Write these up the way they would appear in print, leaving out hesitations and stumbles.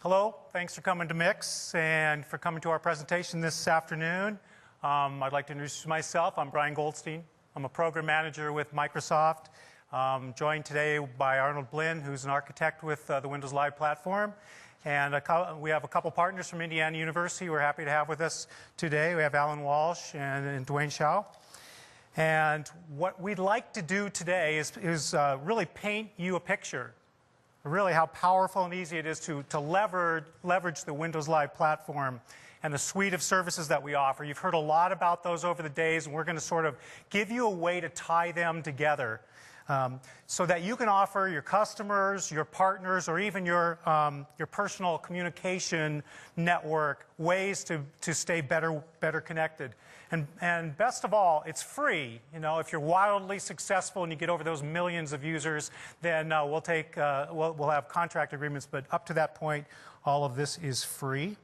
Hello, thanks for coming to MIX and for coming to our presentation this afternoon. I'd like to introduce myself. I'm Brian Goldstein. I'm a program manager with Microsoft. Joined today by Arnold Blinn, who's an architect with the Windows Live platform. And we have a couple partners from Indiana University we're happy to have with us today. We have Alan Walsh and Dwayne Shaw. And what we'd like to do today is really paint you a picture, really how powerful and easy it is to leverage the Windows Live platform and the suite of services that we offer. You've heard a lot about those over the days, and we're going to sort of give you a way to tie them together so that you can offer your customers, your partners, or even your personal communication network ways to stay better connected. And best of all, it's free. You know, if you're wildly successful and you get over those millions of users, then we'll have contract agreements. But up to that point, all of this is free.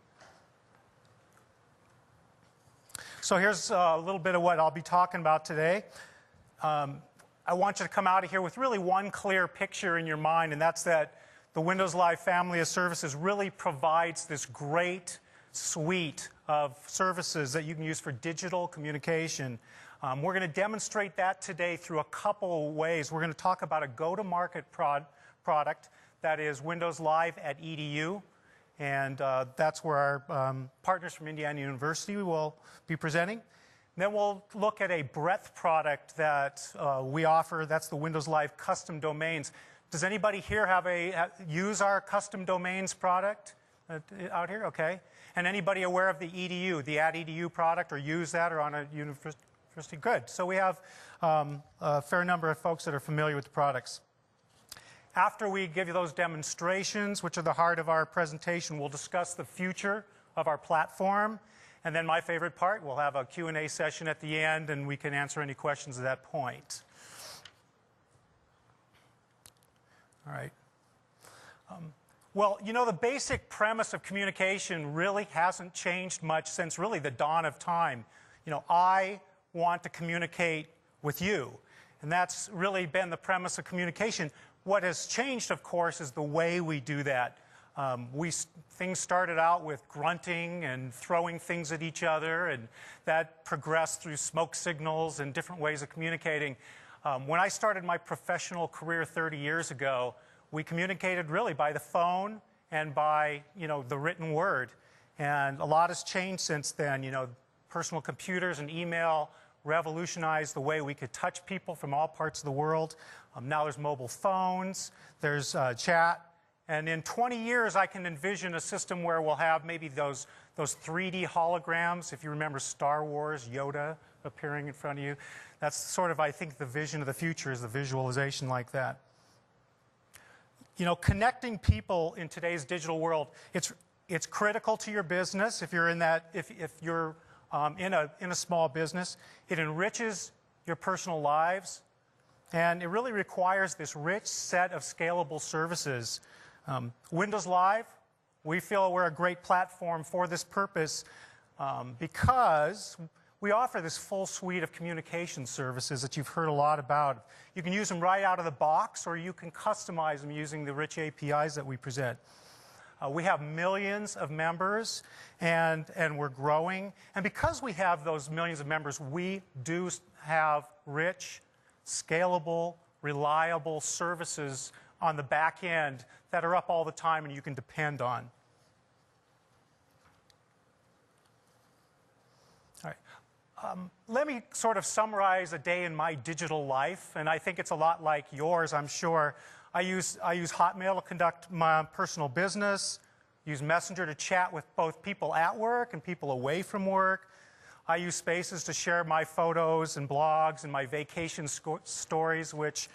So here's a little bit of what I'll be talking about today. I want you to come out of here with really one clear picture in your mind, and that's that the Windows Live family of services really provides this great suite of services that you can use for digital communication. We're going to demonstrate that today through a couple ways. We're going to talk about a go-to-market product that is Windows Live at EDU, and that's where our partners from Indiana University will be presenting. Then we'll look at a breadth product that we offer. That's the Windows Live custom domains. Does anybody here use our custom domains product out here? Okay. And anybody aware of the EDU, the @EDU product, or use that, or on a university? Good. So we have a fair number of folks that are familiar with the products. After we give you those demonstrations, which are the heart of our presentation, we'll discuss the future of our platform. And then my favorite part, we'll have a Q&A session at the end, and we can answer any questions at that point. All right. Well, you know, the basic premise of communication really hasn't changed much since really the dawn of time. You know, I want to communicate with you, and that's really been the premise of communication. What has changed, of course, is the way we do that. Things started out with grunting and throwing things at each other, and that progressed through smoke signals and different ways of communicating. When I started my professional career 30 years ago, we communicated really by the phone and by, the written word. And a lot has changed since then. You know, personal computers and email revolutionized the way we could touch people from all parts of the world. Now there's mobile phones, there's chat. And in 20 years, I can envision a system where we'll have maybe those 3D holograms. If you remember Star Wars, Yoda appearing in front of you. That's sort of, I think, the vision of the future is the visualization like that. You know, connecting people in today's digital world, it's critical to your business if you're in that, if you're in a small business. It enriches your personal lives, and it really requires this rich set of scalable services. Windows Live, we feel we're a great platform for this purpose because we offer this full suite of communication services that you've heard a lot about. You can use them right out of the box, or you can customize them using the rich APIs that we present. We have millions of members, and we're growing. And because we have those millions of members, we do have rich, scalable, reliable services on the back end that are up all the time and you can depend on. All right. Let me sort of summarize a day in my digital life, and I think it's a lot like yours, I'm sure. I use Hotmail to conduct my personal business, use Messenger to chat with both people at work and people away from work. I use Spaces to share my photos and blogs and my vacation stories, which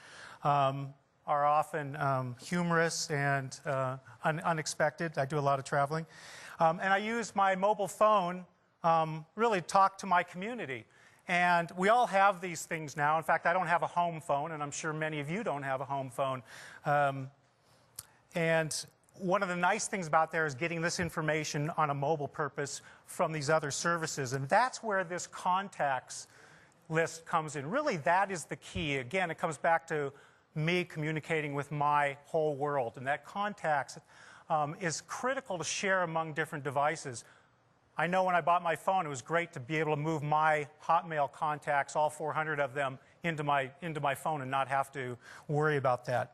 are often humorous and unexpected. I do a lot of traveling. And I use my mobile phone really to talk to my community. And we all have these things now. In fact, I don't have a home phone, and I'm sure many of you don't have a home phone. And one of the nice things about there is getting this information on a mobile purpose from these other services. And that's where this contacts list comes in. Really, that is the key. Again, it comes back to me communicating with my whole world. And that contacts is critical to share among different devices. I know when I bought my phone, it was great to be able to move my Hotmail contacts, all 400 of them, into my phone and not have to worry about that.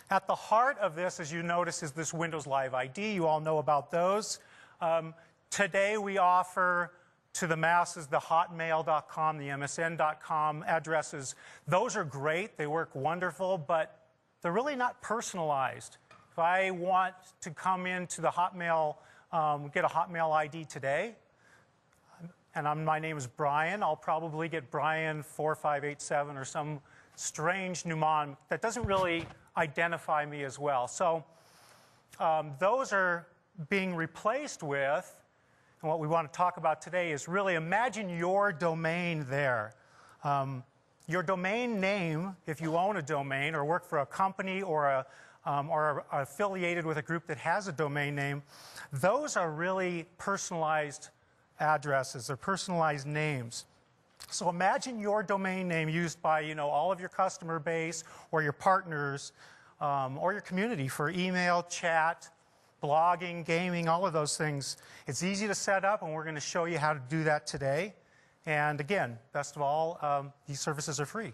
At the heart of this, as you notice, is this Windows Live ID. You all know about those. Today we offer to the masses the hotmail.com, the msn.com addresses. Those are great. They work wonderful, but they're really not personalized. If I want to come into the Hotmail, get a Hotmail ID today, and my name is Brian, I'll probably get Brian4587 or some strange mnemonic that doesn't really identify me as well. So those are being replaced with, and what we want to talk about today is really imagine your domain there. Your domain name, if you own a domain or work for a company or are affiliated with a group that has a domain name, those are really personalized addresses or personalized names. So imagine your domain name used by all of your customer base or your partners or your community for email, chat, blogging, gaming, all of those things. It's easy to set up, and we're going to show you how to do that today. And again, best of all, these services are free.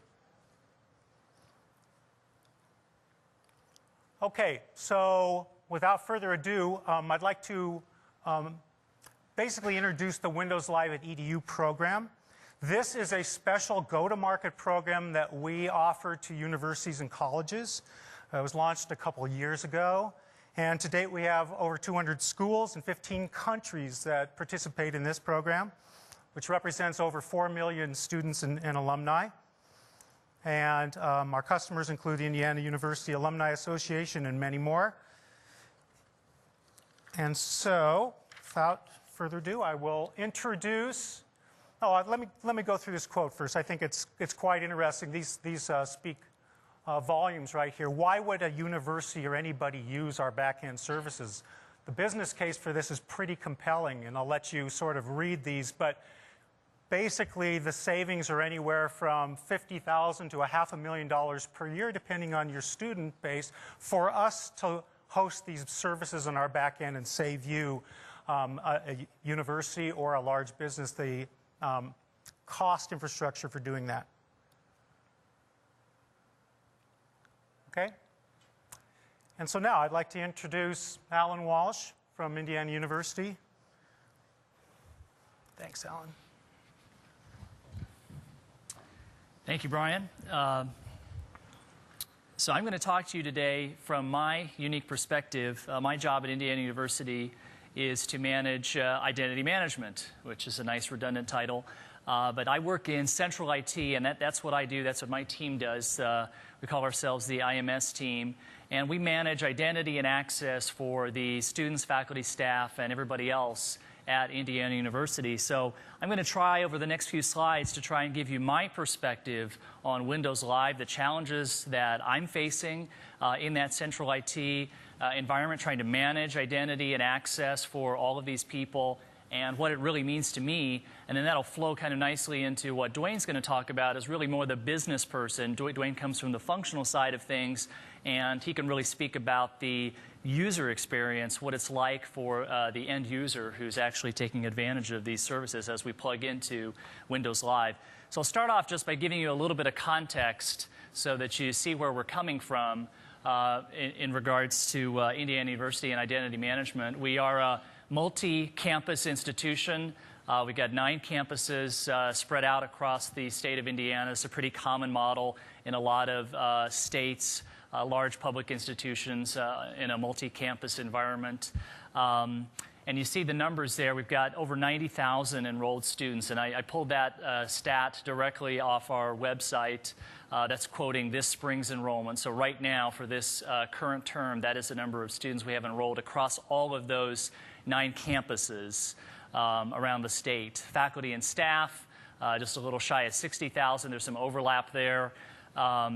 Okay, so without further ado, I'd like to basically introduce the Windows Live at EDU program. This is a special go-to-market program that we offer to universities and colleges. It was launched a couple of years ago. And to date, we have over 200 schools in 15 countries that participate in this program, which represents over 4 million students and alumni. And our customers include the Indiana University Alumni Association and many more. And so, without further ado, I will introduce. Let me go through this quote first. I think it's quite interesting. These speak volumes right here. Why would a university or anybody use our back-end services? The business case for this is pretty compelling, and I'll let you sort of read these, but basically the savings are anywhere from $50,000 to $500,000 per year, depending on your student base, for us to host these services on our back-end and save you, a university or a large business, the cost infrastructure for doing that. Okay? And so now I'd like to introduce Alan Walsh from Indiana University. Thanks, Alan. Thank you, Brian. So I'm going to talk to you today from my unique perspective. My job at Indiana University is to manage identity management, which is a nice redundant title. But I work in central IT, and that's what I do. That's what my team does. We call ourselves the IMS team. And we manage identity and access for the students, faculty, staff, and everybody else at Indiana University. So I'm going to try over the next few slides to try and give you my perspective on Windows Live, the challenges that I'm facing in that central IT environment, trying to manage identity and access for all of these people, and what it really means to me. And then that'll flow kind of nicely into what Dwayne's going to talk about, is really more the business person. Dwayne comes from the functional side of things, and he can really speak about the user experience, what it's like for the end user who's actually taking advantage of these services as we plug into Windows Live. So I'll start off just by giving you a little bit of context so that you see where we're coming from in regards to Indiana University and identity management. We are a multi-campus institution. We've got 9 campuses spread out across the state of Indiana. It's a pretty common model in a lot of states, large public institutions in a multi-campus environment. And you see the numbers there. We've got over 90,000 enrolled students, and I pulled that stat directly off our website. That's quoting this spring's enrollment. So right now, for this current term, that is the number of students we have enrolled across all of those 9 campuses around the state. Faculty and staff, just a little shy of 60,000. There's some overlap there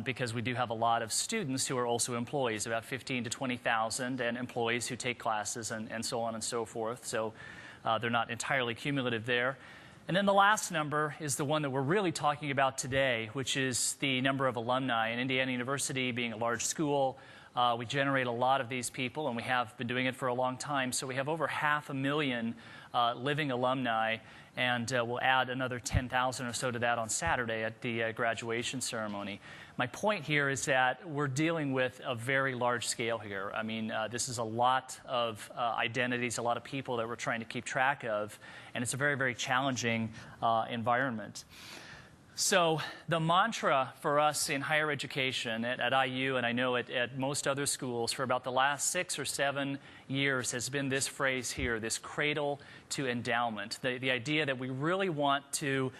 because we do have a lot of students who are also employees, about 15 to 20,000, and employees who take classes and so on and so forth. So they're not entirely cumulative there. And then the last number is the one that we're really talking about today, which is the number of alumni. And Indiana University, being a large school, We generate a lot of these people, and we have been doing it for a long time. So we have over 500,000 living alumni, and we'll add another 10,000 or so to that on Saturday at the graduation ceremony. My point here is that we're dealing with a very large scale here. I mean, this is a lot of identities, a lot of people that we're trying to keep track of, and it's a very, very challenging environment. So the mantra for us in higher education at IU, and I know at most other schools, for about the last 6 or 7 years has been this phrase here, this cradle to endowment. The idea that we really want to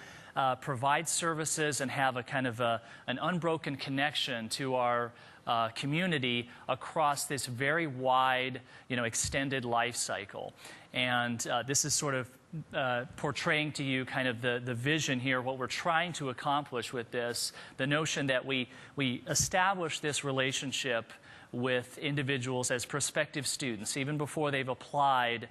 provide services and have a kind of an unbroken connection to our community across this very wide, extended life cycle. And this is sort of portraying to you kind of the vision here, what we're trying to accomplish with this, the notion that we establish this relationship with individuals as prospective students, even before they've applied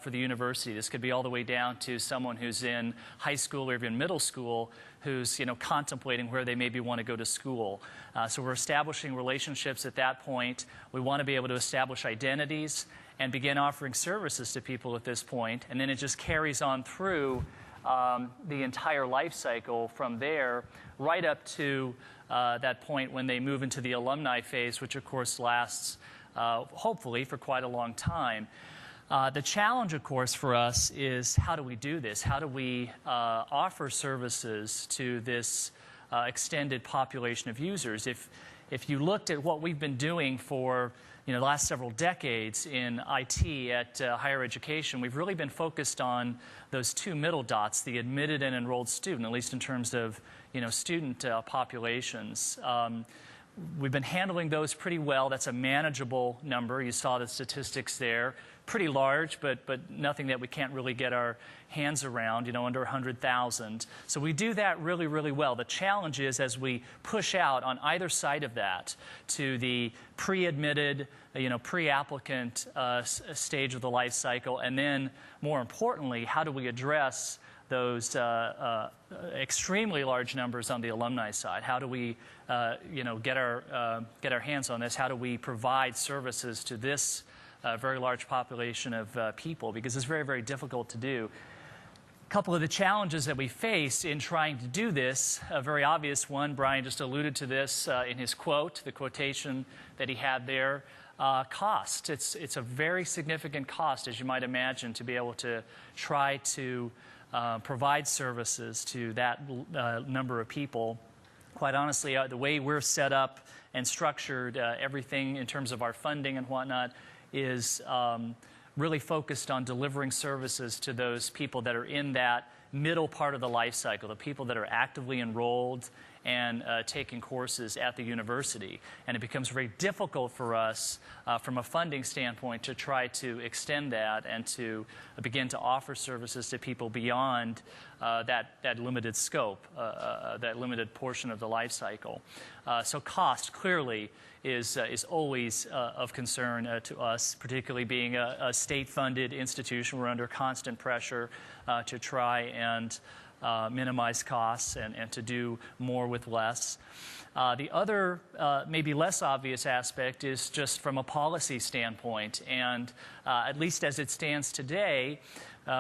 for the university. This could be all the way down to someone who's in high school or even middle school who's contemplating where they maybe want to go to school. So we're establishing relationships at that point. We want to be able to establish identities and begin offering services to people at this point. And then it just carries on through the entire life cycle from there right up to that point when they move into the alumni phase, which of course lasts hopefully for quite a long time. The challenge, of course, for us is how do we do this? How do we offer services to this extended population of users? If you looked at what we've been doing for the last several decades in IT at higher education, we've really been focused on those two middle dots, the admitted and enrolled student, at least in terms of student populations. We've been handling those pretty well. That's a manageable number. You saw the statistics there. Pretty large, but nothing that we can't really get our hands around, under 100,000. So we do that really, really well. The challenge is as we push out on either side of that to the pre-admitted, pre-applicant stage of the life cycle, and then more importantly, how do we address those extremely large numbers on the alumni side? How do we, get our hands on this? How do we provide services to this very large population of people? Because it's very, very difficult to do. A couple of the challenges that we face in trying to do this, a very obvious one, Brian just alluded to this in his quote, the quotation that he had there. Cost. It's a very significant cost, as you might imagine, to be able to try to provide services to that number of people. Quite honestly, the way we're set up and structured, everything in terms of our funding and whatnot is really focused on delivering services to those people that are in that middle part of the life cycle, the people that are actively enrolled and taking courses at the university. And it becomes very difficult for us from a funding standpoint to try to extend that and to begin to offer services to people beyond that limited scope, that limited portion of the life cycle. So cost clearly is always of concern to us, particularly being a state-funded institution. We're under constant pressure to try and minimize costs and to do more with less. The other, maybe less obvious aspect is just from a policy standpoint. And at least as it stands today,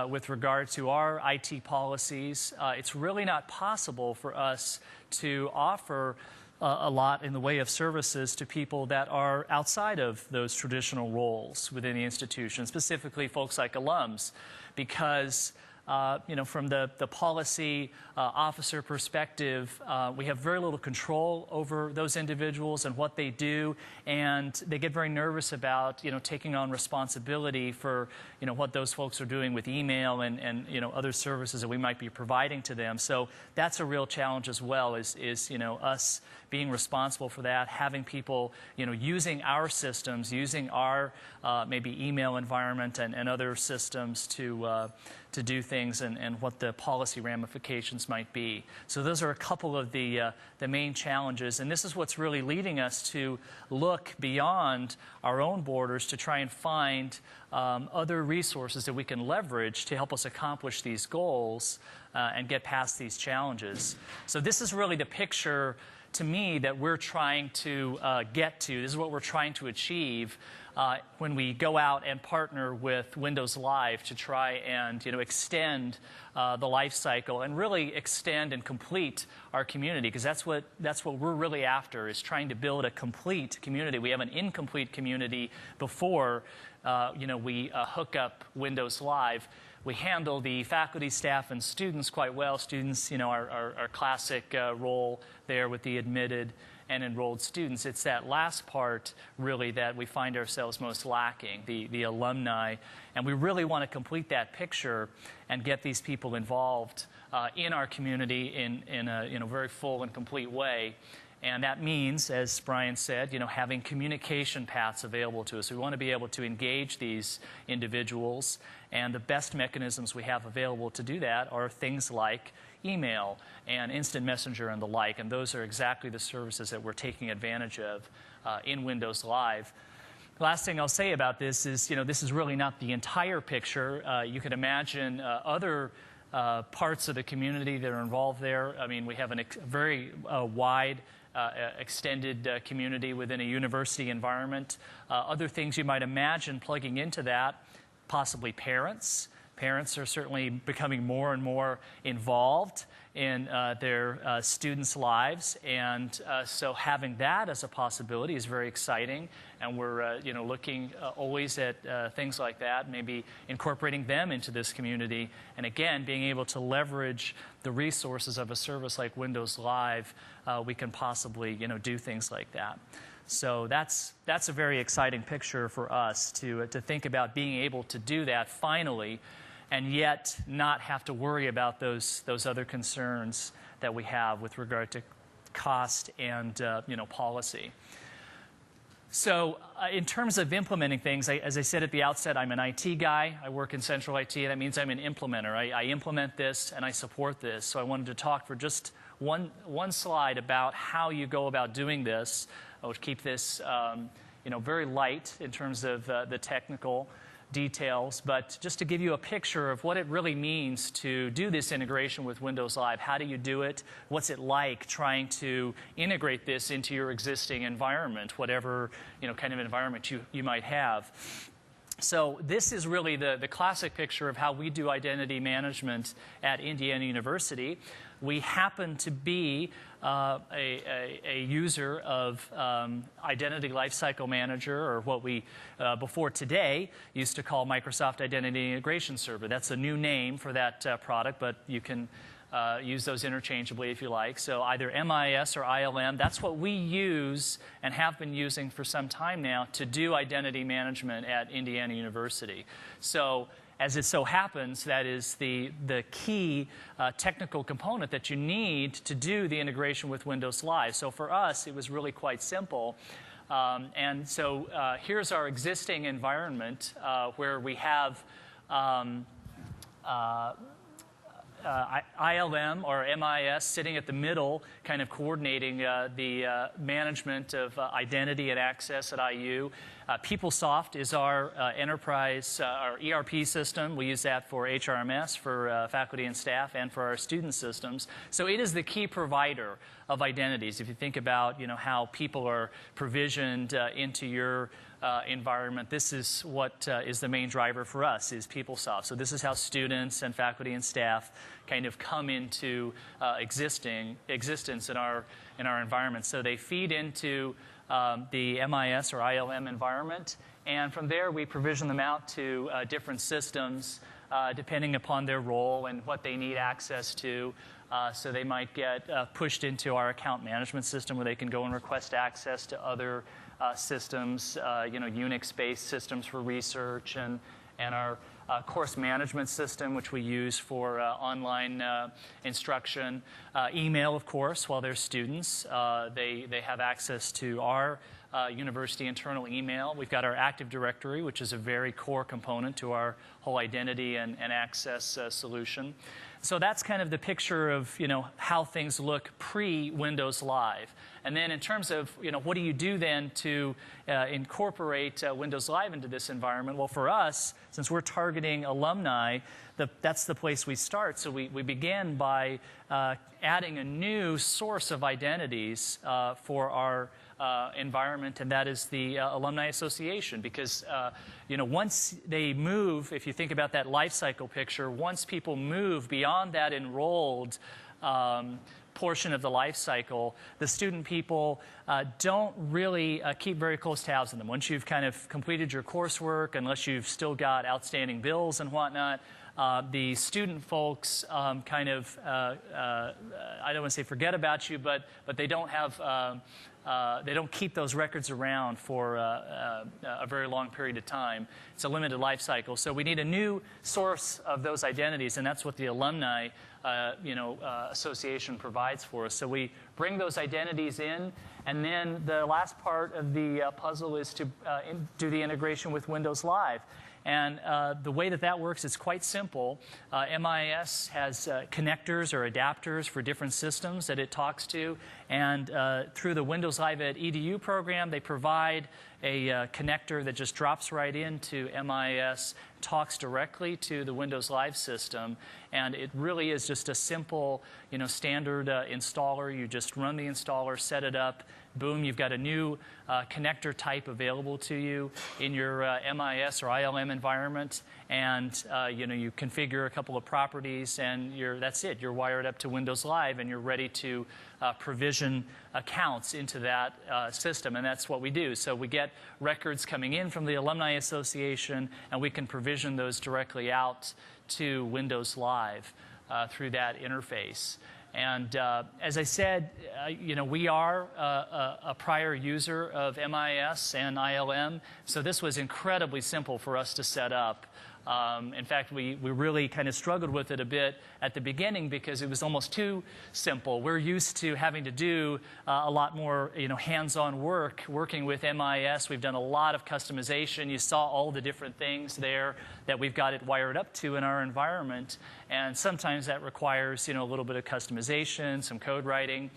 with regard to our IT policies, it's really not possible for us to offer a lot in the way of services to people that are outside of those traditional roles within the institution, specifically folks like alums, because from the policy officer perspective, we have very little control over those individuals and what they do, and they get very nervous about, taking on responsibility for, what those folks are doing with email and other services that we might be providing to them. So that's a real challenge as well, is us being responsible for that, having people, using our systems, using our maybe email environment and other systems to do things and what the policy ramifications might be. So those are a couple of the main challenges, and this is what's really leading us to look beyond our own borders to try and find other resources that we can leverage to help us accomplish these goals and get past these challenges. So this is really the picture to me, that we're trying to get to. This is what we're trying to achieve when we go out and partner with Windows Live to try and extend the life cycle and really extend and complete our community, because that's what we're really after, is trying to build a complete community. We have an incomplete community before we hook up Windows Live. We handle the faculty, staff, and students quite well. Students, our classic role there with the admitted and enrolled students. It's that last part, really, that we find ourselves most lacking, the alumni. And we really want to complete that picture and get these people involved in our community in a very full and complete way. And that means, as Brian said, having communication paths available to us. We want to be able to engage these individuals, and the best mechanisms we have available to do that are things like email and instant messenger and the like, and those are exactly the services that we're taking advantage of in Windows Live. The last thing I'll say about this is, this is really not the entire picture. You can imagine other parts of the community that are involved there. I mean, we have a very wide extended community within a university environment. Other things you might imagine plugging into that, possibly parents. Parents are certainly becoming more and more involved in their students' lives, and so having that as a possibility is very exciting. And we're looking always at things like that, maybe incorporating them into this community, and again, being able to leverage the resources of a service like Windows Live. We can possibly do things like that. So that's a very exciting picture for us to think about being able to do that finally, and yet not have to worry about those other concerns that we have with regard to cost and policy. So in terms of implementing things, as I said at the outset, I'm an IT guy. I work in central IT. That means I'm an implementer. I implement this and I support this. So I wanted to talk for just one slide about how you go about doing this. I would keep this very light in terms of the technical details, but just to give you a picture of what it really means to do this integration with Windows Live. How do you do it? What's it like trying to integrate this into your existing environment, whatever kind of environment you might have? So this is really the classic picture of how we do identity management at Indiana University. We happen to be a user of Identity Lifecycle Manager, or what we, before today, used to call Microsoft Identity Integration Server. That's a new name for that product, but you can use those interchangeably if you like. So either MIS or ILM, that's what we use and have been using for some time now to do identity management at Indiana University. So as it so happens, that is the key technical component that you need to do the integration with Windows Live. So for us, it was really quite simple. And so here's our existing environment where we have ILM or MIS sitting at the middle, kind of coordinating the management of identity and access at IU. PeopleSoft is our enterprise, our ERP system. We use that for HRMS, for faculty and staff, and for our student systems. So it is the key provider of identities. If you think about how people are provisioned into your environment, this is what is the main driver for us, is PeopleSoft. So this is how students and faculty and staff kind of come into existence in our environment. So they feed into the MIS or ILM environment, and from there we provision them out to different systems depending upon their role and what they need access to. So they might get pushed into our account management system, where they can go and request access to other systems, Unix-based systems for research, and our course management system, which we use for online instruction. Email, of course, while they're students. They have access to our university internal email. We've got our Active Directory, which is a very core component to our whole identity and access solution. So that's kind of the picture of, how things look pre-Windows Live. And then in terms of, what do you do then to incorporate Windows Live into this environment? Well, for us, since we're targeting alumni, that's the place we start. So we begin by adding a new source of identities for our environment, and that is the Alumni Association. Because, once they move, if you think about that life cycle picture, once people move beyond that enrolled portion of the life cycle, the student people don't really keep very close tabs on them. Once you've kind of completed your coursework, unless you've still got outstanding bills and whatnot, the student folks I don't want to say forget about you, but they don't have they don't keep those records around for a very long period of time. It's a limited life cycle. So we need a new source of those identities, and that's what the Alumni Association provides for us. So we bring those identities in, and then the last part of the puzzle is to do the integration with Windows Live. And the way that works is quite simple. MIS has connectors or adapters for different systems that it talks to. And through the Windows Live at EDU program, they provide a connector that just drops right into MIS, talks directly to the Windows Live system. And it really is just a simple, standard installer. You just run the installer, set it up. Boom, you've got a new connector type available to you in your MIS or ILM environment, and you configure a couple of properties, and that's it. You're wired up to Windows Live, and you're ready to provision accounts into that system, and that's what we do. So we get records coming in from the Alumni Association, and we can provision those directly out to Windows Live through that interface. And as I said, we are a prior user of MIS and ILM, so this was incredibly simple for us to set up. In fact, we really kind of struggled with it a bit at the beginning because it was almost too simple. We're used to having to do a lot more, hands-on work working with MIS. We've done a lot of customization. You saw all the different things there that we've got it wired up to in our environment, and sometimes that requires, a little bit of customization, some code writing.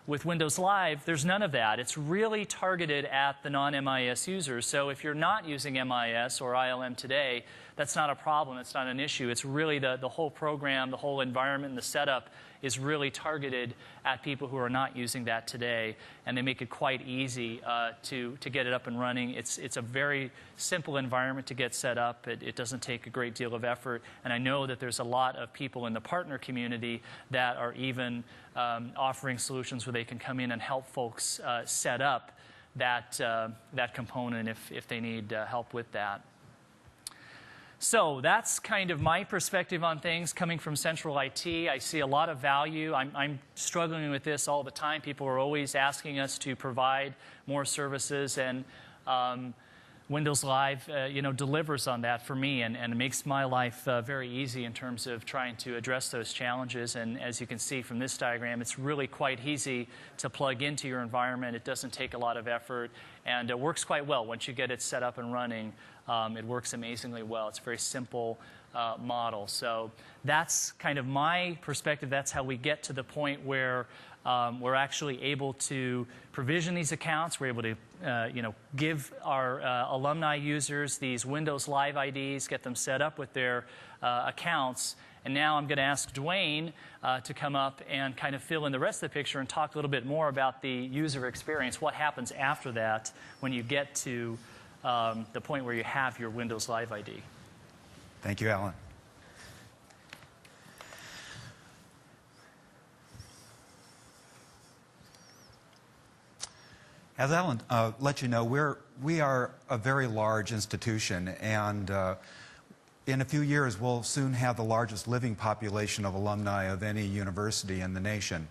With Windows Live, there's none of that. It's really targeted at the non-MIS users. So if you're not using MIS or ILM today, that's not a problem. It's not an issue. It's really the whole program, the whole environment, and the setup is really targeted at people who are not using that today, and they make it quite easy to get it up and running. It's a very simple environment to get set up. It doesn't take a great deal of effort, and I know that there's a lot of people in the partner community that are even offering solutions where they can come in and help folks set up that component if they need help with that. So that's kind of my perspective on things coming from Central IT. I see a lot of value. I'm struggling with this all the time. People are always asking us to provide more services, and Windows Live, delivers on that for me, and it makes my life very easy in terms of trying to address those challenges. And as you can see from this diagram, it's really quite easy to plug into your environment. It doesn't take a lot of effort, and it works quite well. Once you get it set up and running, it works amazingly well. It's a very simple model. So that's kind of my perspective. That's how we get to the point where we're actually able to provision these accounts. We're able to give our alumni users these Windows Live IDs, get them set up with their accounts. And now I'm going to ask Dwayne to come up and kind of fill in the rest of the picture and talk a little bit more about the user experience, what happens after that when you get to the point where you have your Windows Live ID. Thank you, Alan. As Alan let you know, we are a very large institution, and in a few years we'll soon have the largest living population of alumni of any university in the nation.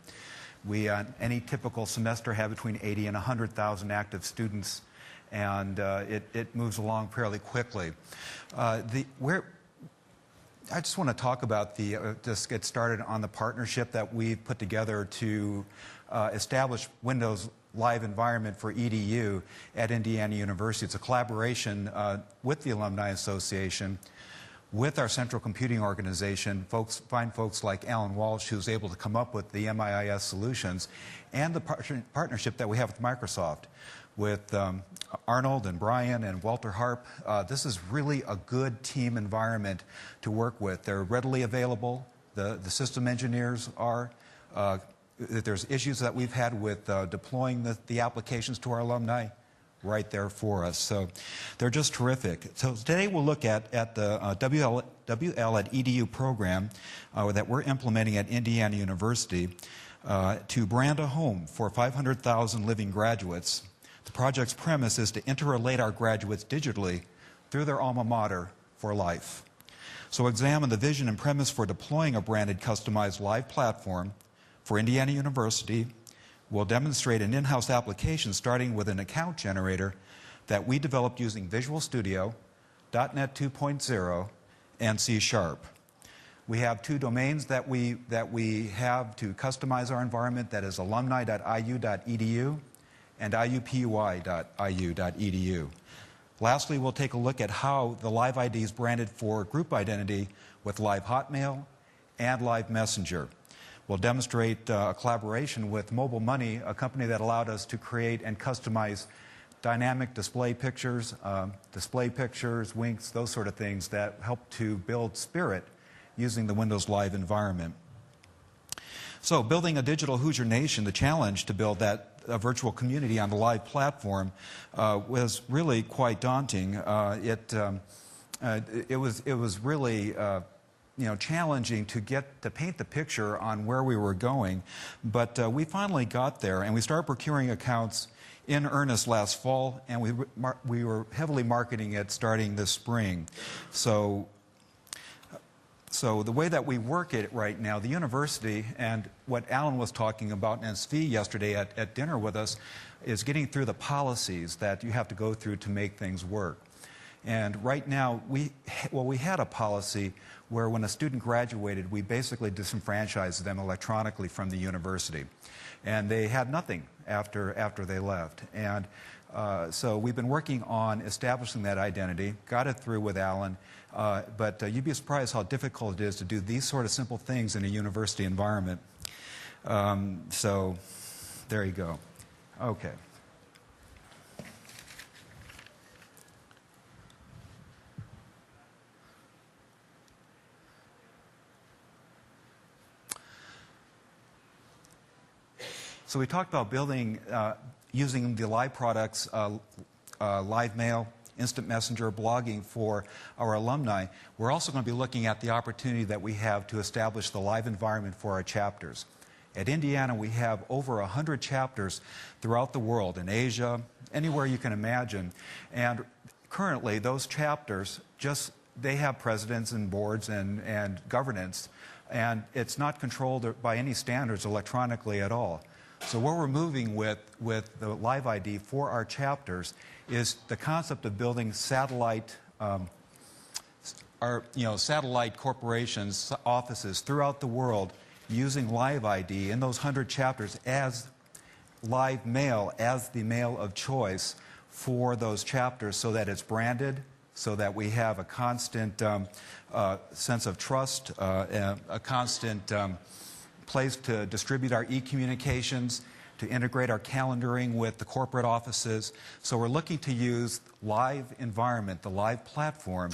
We, any typical semester, have between 80 and 100,000 active students, and it moves along fairly quickly. I just want to talk about just get started on the partnership that we've put together to establish Windows live environment for EDU at Indiana University. It's a collaboration with the Alumni Association, with our central computing organization, fine folks like Alan Walsh, who's able to come up with the MIIS solutions, and the partnership that we have with Microsoft, with Arnold and Brian and Walter Harp. This is really a good team environment to work with. They're readily available. The system engineers are. There's issues that we've had with deploying the applications to our alumni, right there for us. So they're just terrific. So today we'll look at the WL at EDU program that we're implementing at Indiana University to brand a home for 500,000 living graduates. The project's premise is to interrelate our graduates digitally through their alma mater for life. So examine the vision and premise for deploying a branded customized live platform for Indiana University. We'll demonstrate an in-house application starting with an account generator that we developed using Visual Studio, .NET 2.0, and C#. We have two domains that we have to customize our environment. That is alumni.iu.edu and iupui.iu.edu. Lastly, we'll take a look at how the Live ID is branded for group identity with Live Hotmail and Live Messenger. We'll demonstrate a collaboration with Mobile Money, a company that allowed us to create and customize dynamic display pictures, winks, those sort of things that help to build spirit using the Windows Live environment. So building a digital Hoosier Nation, the challenge to build that virtual community on the Live platform was really quite daunting. It was really challenging to paint the picture on where we were going, but we finally got there, and we started procuring accounts in earnest last fall, and we were heavily marketing it starting this spring. So the way that we work it right now, the university, and what Alan was talking about in SV yesterday at dinner with us, is getting through the policies that you have to go through to make things work. And right now, we had a policy where when a student graduated, we basically disenfranchised them electronically from the university. And they had nothing after they left. And so we've been working on establishing that identity, got it through with Alan, but you'd be surprised how difficult it is to do these sort of simple things in a university environment. So there you go. Okay. So we talked about building, using the Live products, Live Mail, Instant Messenger, blogging for our alumni. We're also going to be looking at the opportunity that we have to establish the Live environment for our chapters. At Indiana, we have over 100 chapters throughout the world, in Asia, anywhere you can imagine. And currently, those chapters they have presidents and boards and governance, and it's not controlled by any standards electronically at all. So what we're moving with the Live ID for our chapters is the concept of building satellite, satellite corporations, offices throughout the world using Live ID in those 100 chapters as Live Mail, as the mail of choice for those chapters, so that it's branded, so that we have a constant sense of trust, a constant place to distribute our e-communications, to integrate our calendaring with the corporate offices. So we're looking to use Live environment, the Live platform,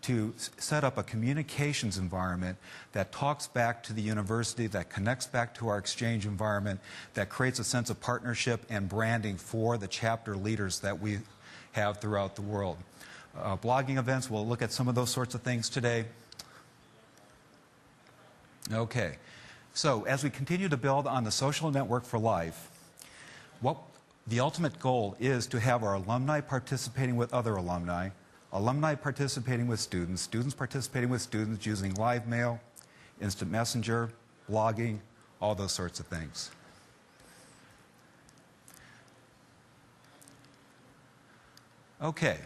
to set up a communications environment that talks back to the university, that connects back to our exchange environment, that creates a sense of partnership and branding for the chapter leaders that we have throughout the world. Blogging events, we'll look at some of those sorts of things today. Okay. So as we continue to build on the social network for life, the ultimate goal is to have our alumni participating with other alumni, alumni participating with students, students participating with students using Live Mail, Instant Messenger, blogging, all those sorts of things. Okay.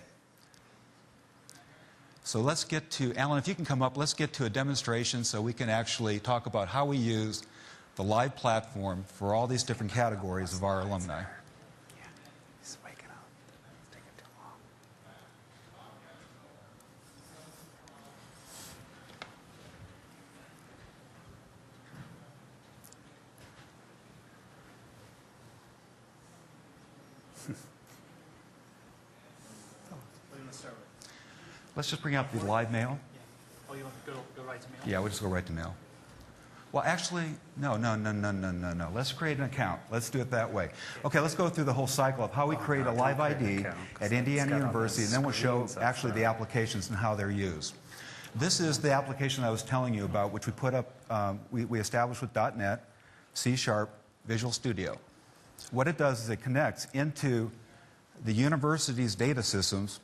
So let's get to, Alan, if you can come up, let's get to a demonstration so we can actually talk about how we use the Live platform for all these different categories of our alumni. Let's just bring up the live mail. Oh, you want to go right to mail? Yeah, we'll just go right to mail. Well, actually, no. Let's create an account. Let's do it that way. Okay, let's go through the whole cycle of how we create a live ID at Indiana University, and then we'll show actually the applications and how they're used. This is the application I was telling you about, which we put up, we established with .NET, C#, Visual Studio. What it does is it connects into the university's data systems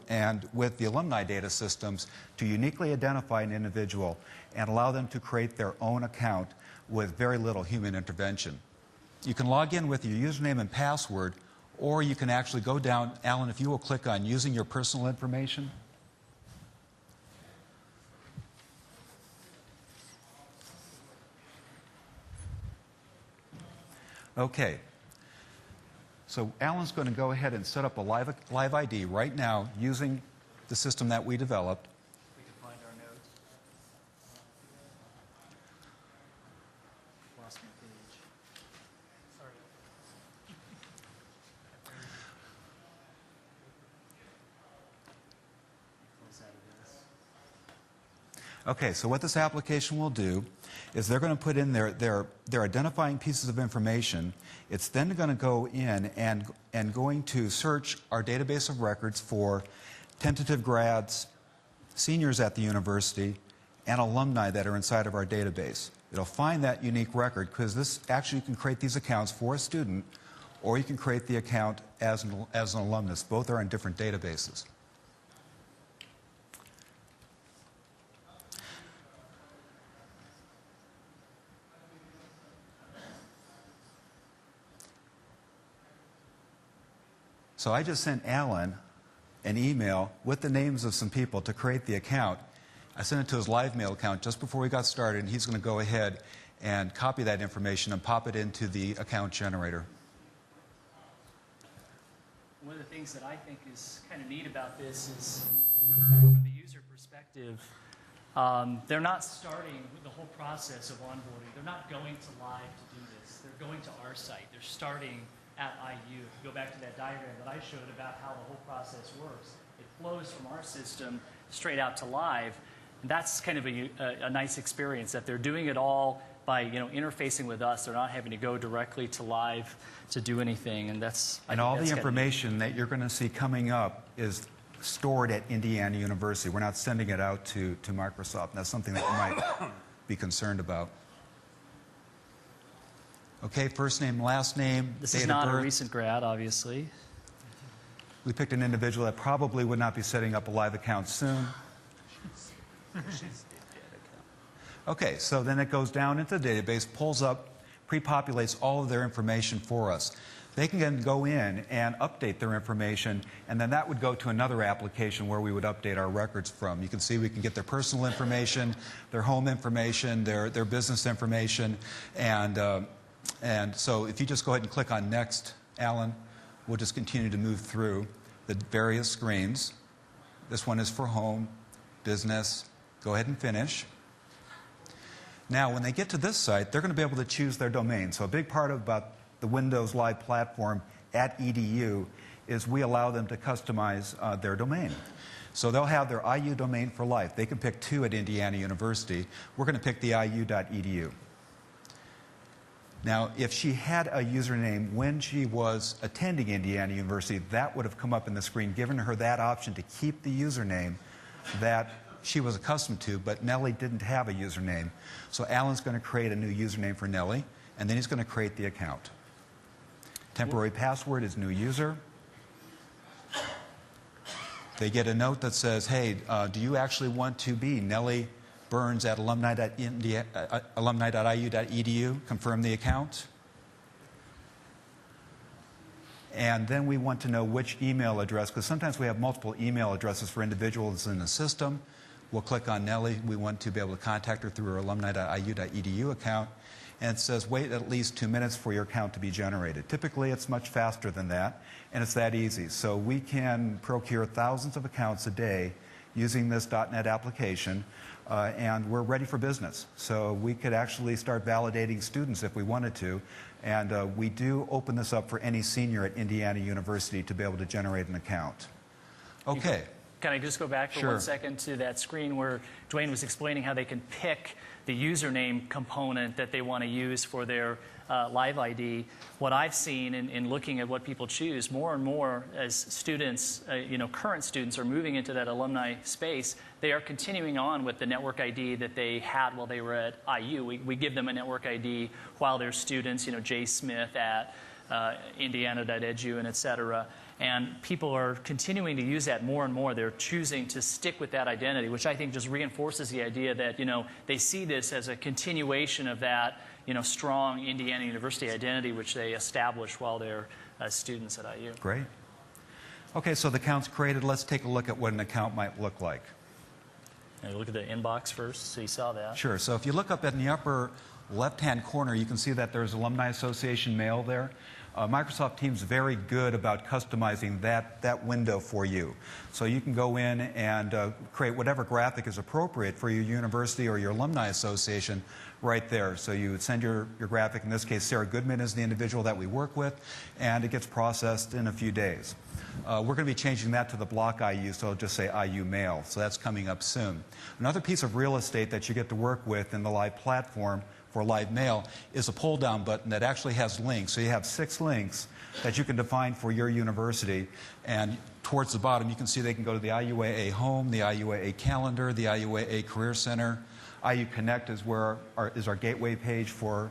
and with the alumni data systems to uniquely identify an individual and allow them to create their own account with very little human intervention. You can log in with your username and password, or you can actually go down, Alan, if you will click on using your personal information. Okay. So Alan's going to go ahead and set up a live ID right now using the system that we developed. We can find our notes. Lost my page. Sorry. Close out of this. Okay, so what this application will do is they're going to put in their identifying pieces of information. It's then going to go in and going to search our database of records for tentative grads, seniors at the university, and alumni that are inside of our database. It'll find that unique record because this actually, you can create these accounts for a student, or you can create the account as an alumnus. Both are in different databases. So I just sent Alan an email with the names of some people to create the account. I sent it to his live mail account just before we got started, and he's going to go ahead and copy that information and pop it into the account generator. One of the things that I think is kind of neat about this is, from the user perspective, they're not starting the whole process of onboarding. They're not going to live to do this. They're going to our site. They're starting at IU. If you go back to that diagram that I showed about how the whole process works, it flows from our system straight out to live. And that's kind of a nice experience, that they're doing it all by interfacing with us. They're not having to go directly to live to do anything. And that's and all the information that you're going to see coming up is stored at Indiana University. We're not sending it out to Microsoft. That's something that you might be concerned about. Okay, first name, last name, This date is of not birth. a recent grad, obviously. We picked an individual that probably would not be setting up a live account soon. Okay, so then it goes down into the database, pulls up, pre-populates all of their information for us. They can then go in and update their information, and then that would go to another application where we would update our records from. You can see we can get their personal information, their home information, their business information, and so if you just go ahead and click on Next, Alan, we'll just continue to move through the various screens. This one is for home, business. Go ahead and finish. Now, when they get to this site, they're going to be able to choose their domain. So a big part about the Windows Live platform at EDU is we allow them to customize their domain. So they'll have their IU domain for life. They can pick two at Indiana University. We're going to pick the IU.edu. Now, if she had a username when she was attending Indiana University, that would have come up in the screen, giving her that option to keep the username that she was accustomed to, but Nellie didn't have a username. So Alan's going to create a new username for Nellie, and then he's going to create the account. Temporary password is new user. They get a note that says, hey, do you actually want to be Nellie Burns at alumni.iu.edu, confirm the account. And then we want to know which email address, because sometimes we have multiple email addresses for individuals in the system. We'll click on Nellie. We want to be able to contact her through her alumni.iu.edu account. And it says, wait at least 2 minutes for your account to be generated. Typically, it's much faster than that, and it's that easy. So we can procure thousands of accounts a day using this .NET application, and we're ready for business. So we could actually start validating students if we wanted to, and we do open this up for any senior at Indiana University to be able to generate an account. Okay. Can I just go back for Sure. 1 second to that screen where Dwayne was explaining how they can pick the username component that they want to use for their live ID? What I've seen in looking at what people choose, more and more as students, current students are moving into that alumni space, they are continuing on with the network ID that they had while they were at IU. We give them a network ID while they're students, J. Smith at Indiana.edu and et cetera. And people are continuing to use that more and more. They're choosing to stick with that identity, which I think just reinforces the idea that, they see this as a continuation of that, strong Indiana University identity, which they established while they're students at IU. Great. Okay, so the account's created. Let's take a look at what an account might look like. Now you look at the inbox first, so you saw that. Sure. So if you look up in the upper left-hand corner, you can see that there's Alumni Association mail there. Microsoft Teams is very good about customizing that window for you. So you can go in and create whatever graphic is appropriate for your university or your alumni association right there. So you would send your graphic. In this case, Sarah Goodman is the individual that we work with, and it gets processed in a few days. We're going to be changing that to the block IU, so it'll just say IU Mail. So that's coming up soon. Another piece of real estate that you get to work with in the live platform for live mail is a pull-down button that actually has links. So you have 6 links that you can define for your university. And towards the bottom, you can see they can go to the IUAA Home, the IUAA Calendar, the IUAA Career Center. IU Connect is where our gateway page for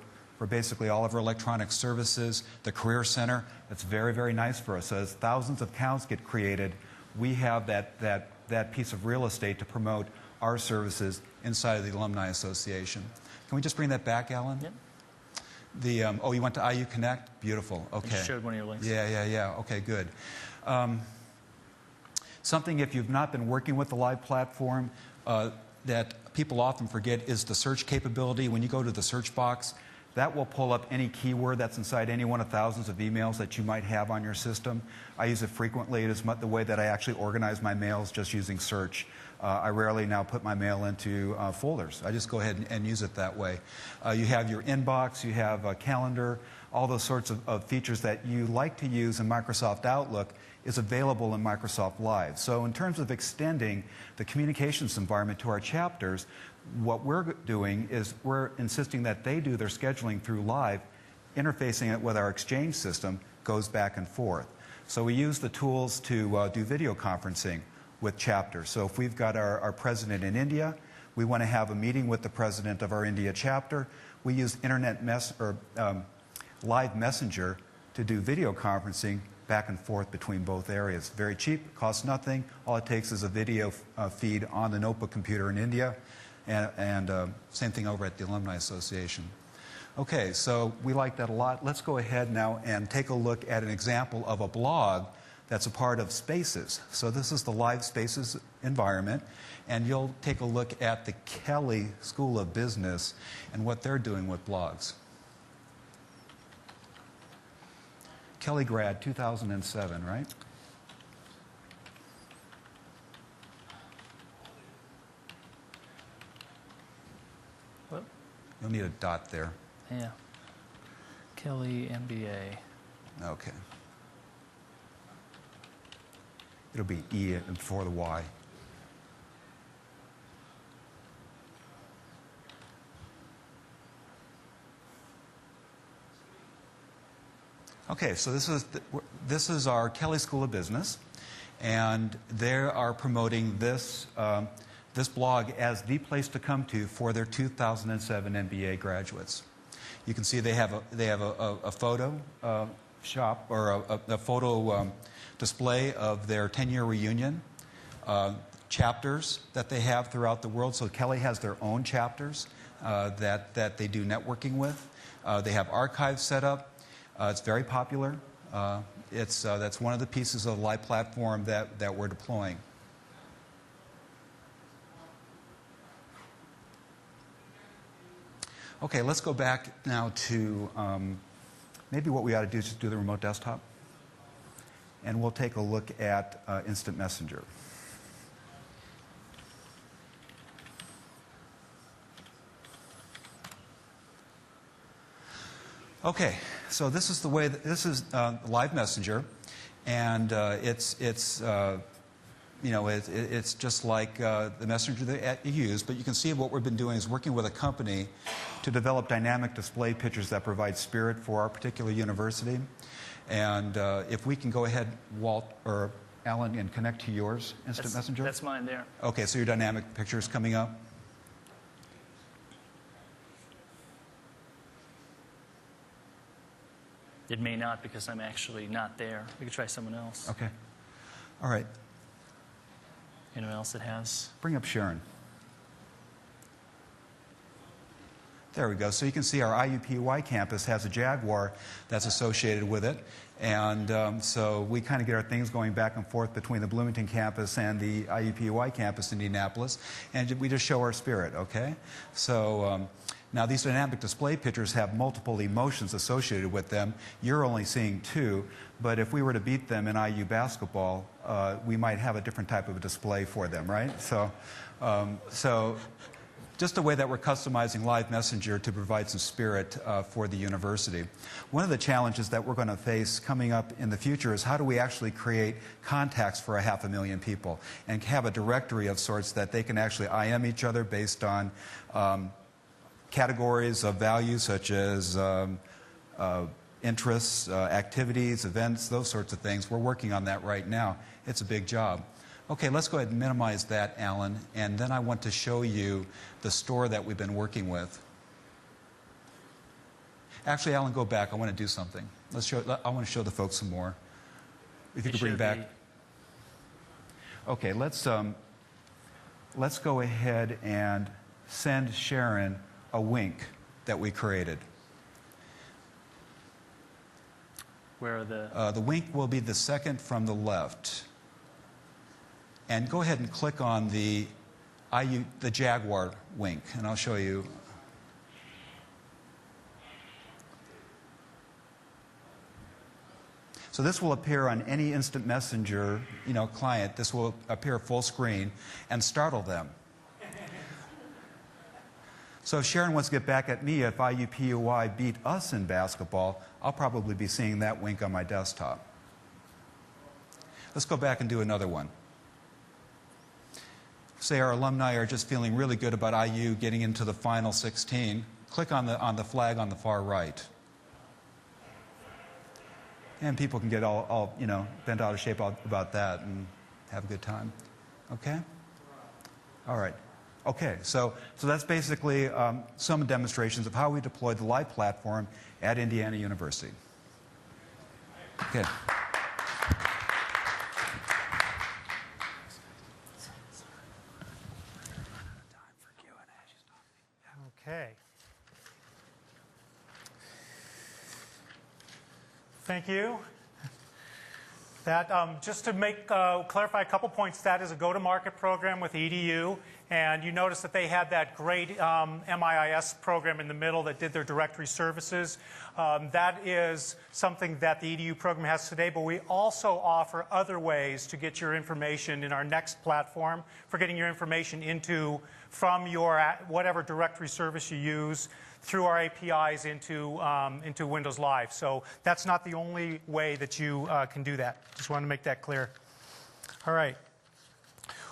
basically all of our electronic services. The Career Center, that's very, very nice for us. So as thousands of accounts get created, we have that piece of real estate to promote our services inside of the Alumni Association. Can we just bring that back, Alan? Yep. You went to IU Connect? Beautiful. Okay. You showed one of your links. Yeah. Okay, good. Something, if you've not been working with the live platform, that people often forget is the search capability. When you go to the search box, that will pull up any keyword that's inside any one of thousands of emails that you might have on your system. I use it frequently. It is the way that I actually organize my mails, just using search. I rarely now put my mail into folders. I just go ahead and use it that way. You have your inbox, you have a calendar, all those sorts of features that you like to use in Microsoft Outlook is available in Microsoft Live. So in terms of extending the communications environment to our chapters, what we're doing is we're insisting that they do their scheduling through Live, interfacing it with our Exchange system, goes back and forth. So we use the tools to do video conferencing with chapters. So if we've got our president in India, we want to have a meeting with the president of our India chapter, we use Live Messenger to do video conferencing back and forth between both areas. Very cheap, costs nothing. All it takes is a video feed on the notebook computer in India, and same thing over at the Alumni Association. Okay, so we like that a lot. Let's go ahead now and take a look at an example of a blog that's a part of Spaces. So this is the Live Spaces environment, and you'll take a look at the Kelley School of Business and what they're doing with blogs. Kelley grad, 2007, right? What? You'll need a dot there. Yeah. Kelley MBA. Okay. It'll be E before the Y. Okay, so this is our Kelley School of Business, and they are promoting this blog as the place to come to for their 2007 MBA graduates. You can see they have a photo shop, or a photo display of their 10-year reunion, chapters that they have throughout the world. So Kelley has their own chapters that they do networking with. They have archives set up. It's very popular. That's one of the pieces of the live platform that we're deploying. Okay, let's go back now to maybe what we ought to do is just do the remote desktop. And we'll take a look at Instant Messenger. Okay, so this is the way that this is Live Messenger, and it's just like the messenger that you use, but you can see what we've been doing is working with a company to develop dynamic display pictures that provide spirit for our particular university. And if we can go ahead, Walt or Alan, and connect to yours, Instant Messenger. That's mine there. Okay, so your dynamic picture is coming up. It may not because I'm actually not there. We could try someone else. Okay. All right. Anyone else that has? Bring up Sharon. There we go. So you can see our IUPUI campus has a Jaguar that's associated with it. And so we kind of get our things going back and forth between the Bloomington campus and the IUPUI campus in Indianapolis. And we just show our spirit, okay? So now these dynamic display pictures have multiple emotions associated with them. You're only seeing two. But if we were to beat them in IU basketball, we might have a different type of a display for them, right? So just the way that we're customizing Live Messenger to provide some spirit for the university. One of the challenges that we're going to face coming up in the future is how do we actually create contacts for 500,000 people and have a directory of sorts that they can actually IM each other based on categories of value such as interests, activities, events, those sorts of things. We're working on that right now. It's a big job. Okay, let's go ahead and minimize that, Alan, and then I want to show you the store that we've been working with. Actually, Alan, go back. I want to do something. I want to show the folks some more. If you could bring back. Okay, let's go ahead and send Sharon a wink that we created. Where are the wink will be the second from the left. And go ahead and click on the Jaguar wink, and I'll show you. So this will appear on any Instant Messenger, client. This will appear full screen and startle them. So if Sharon wants to get back at me if IUPUI beat us in basketball, I'll probably be seeing that wink on my desktop. Let's go back and do another one. Say our alumni are just feeling really good about IU getting into the final 16. Click on the flag on the far right. And people can get all bent out of shape about that and have a good time. Okay? All right. Okay, so that's basically some demonstrations of how we deployed the Live platform at Indiana University. Okay. Okay. Thank you. That, just to clarify a couple points, that is a go-to-market program with EDU, and you notice that they had that great MIIS program in the middle that did their directory services. That is something that the EDU program has today, but we also offer other ways to get your information in our next platform for getting your information from your whatever directory service you use through our APIs into Windows Live. So that's not the only way that you can do that. Just wanted to make that clear. All right.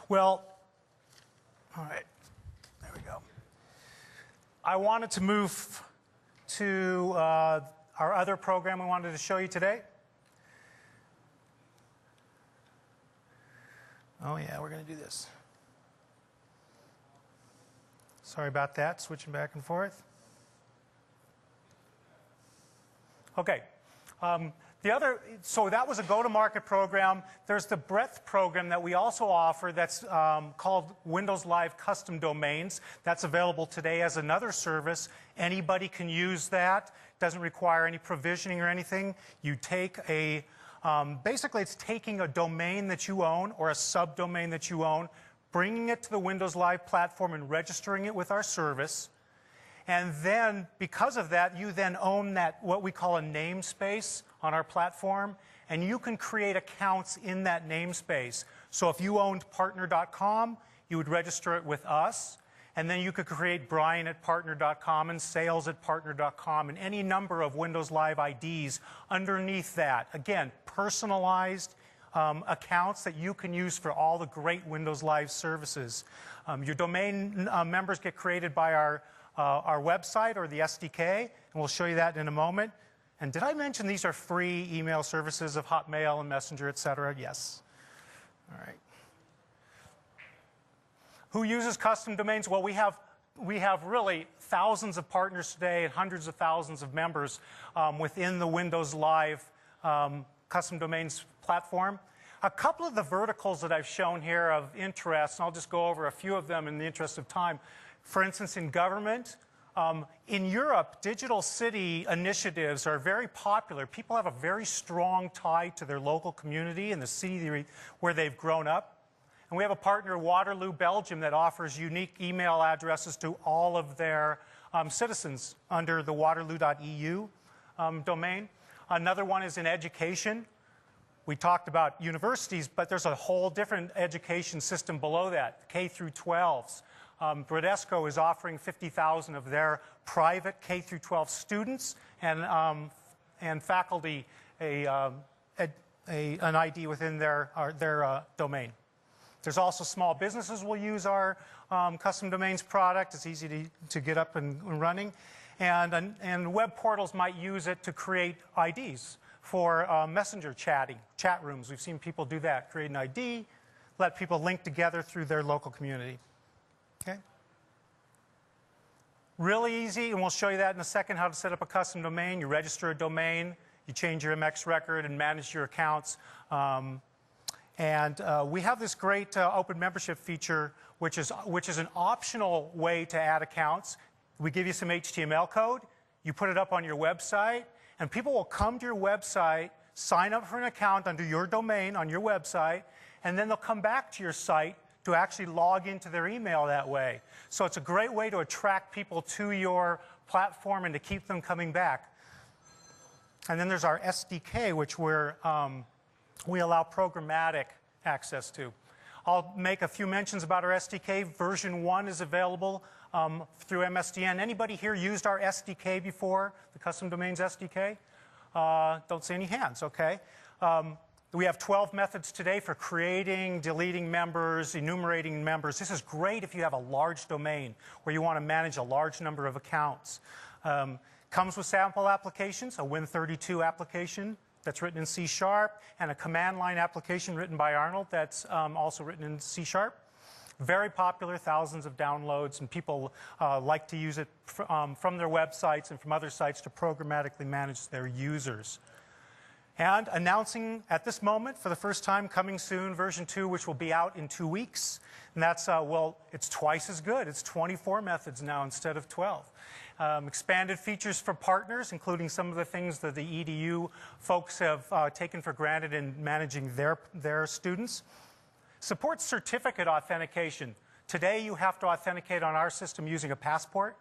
Well, all right. There we go. I wanted to move to our other program we wanted to show you today. Oh, yeah, we're going to do this. Sorry about that, switching back and forth. Okay. So that was a go-to-market program. There's the breadth program that we also offer that's called Windows Live Custom Domains. That's available today as another service. Anybody can use that. Doesn't require any provisioning or anything. You take basically it's taking a domain that you own or a subdomain that you own, bringing it to the Windows Live platform and registering it with our service. And then, because of that, you then own that, what we call a namespace on our platform, and you can create accounts in that namespace. So if you owned partner.com, you would register it with us, And then you could create brian@partner.com and sales@partner.com and any number of Windows Live IDs underneath that. Again, personalized accounts that you can use for all the great Windows Live services. Your domain members get created by our website or the SDK, and we'll show you that in a moment. And did I mention these are free email services of Hotmail and Messenger, et cetera? Yes. All right. Who uses custom domains? Well, we have really thousands of partners today and hundreds of thousands of members within the Windows Live custom domains platform. A couple of the verticals that I've shown here of interest, and I'll just go over a few of them in the interest of time. For instance, in government, in Europe, digital city initiatives are very popular. People have a very strong tie to their local community and the city where they've grown up. And we have a partner, Waterloo, Belgium, that offers unique email addresses to all of their citizens under the waterloo.eu domain. Another one is in education. We talked about universities, but there's a whole different education system below that, K through 12s. Bradesco is offering 50,000 of their private K through 12 students and faculty an ID within their domain. There's also small businesses will use our custom domains product. It's easy to get up and running. And web portals might use it to create IDs for messenger chat rooms. We've seen people do that, create an ID, let people link together through their local community. Okay? Really easy, and we'll show you that in a second, how to set up a custom domain. You register a domain, you change your MX record and manage your accounts. We have this great open membership feature, which is an optional way to add accounts. We give you some HTML code, you put it up on your website, and people will come to your website, sign up for an account under your domain on your website, and then they'll come back to your site to actually log into their email that way. So it's a great way to attract people to your platform and to keep them coming back. And then there's our SDK, which we allow programmatic access to. I'll make a few mentions about our SDK. Version 1 is available through MSDN. Anybody here used our SDK before, the Custom Domains SDK? Don't see any hands, okay. We have 12 methods today for creating, deleting members, enumerating members. This is great if you have a large domain where you want to manage a large number of accounts. Comes with sample applications, a Win32 application that's written in C#, and a command line application written by Arnold that's also written in C#. Very popular, thousands of downloads, and people like to use it from their websites and from other sites to programmatically manage their users. And announcing at this moment, for the first time, coming soon, version 2, which will be out in 2 weeks. And that's, well, it's twice as good. It's 24 methods now instead of 12. Expanded features for partners, including some of the things that the EDU folks have taken for granted in managing their students. Supports certificate authentication. Today, you have to authenticate on our system using a passport.